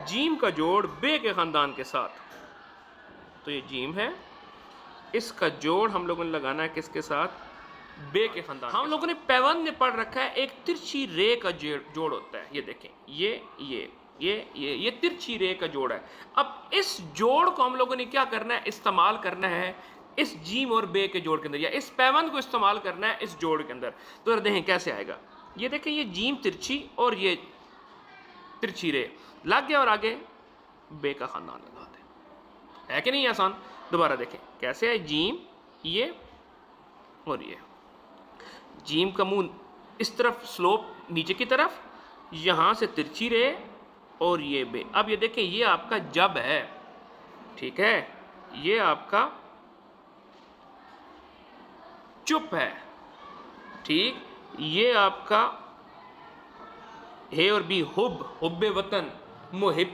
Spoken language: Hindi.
जीम का जोड़ बे के ख़ानदान के साथ, तो ये जीम है, इसका जोड़ हम लोगों ने लगाना है किसके साथ? बे के ख़ानदान। हम लोगों ने पैबंद में पढ़ रखा है एक तिरछी रे का जोड़ होता है। ये देखें, ये तिरछी रे का जोड़ है। अब इस जोड़ को हम लोगों ने क्या करना है? इस्तेमाल करना है इस जीम और बे के जोड़ के अंदर, या इस पैबंद को इस्तेमाल करना है इस जोड़ के अंदर। तो देखें कैसे आएगा। ये देखें, ये जीम तिरछी और ये तिरछी रे लग गया, और आगे बे का ख़ानदान लगा दें। है कि नहीं आसान? दोबारा देखें कैसे है। जीम ये और ये, जीम का मुंह इस तरफ स्लोप नीचे की तरफ, यहां से तिरछी रे और ये बे। अब ये देखें, ये आपका जब है, ठीक है, ये आपका चुप है, ठीक, ये आपका हे और बी हुब, हुब्बे वतन, मुहिब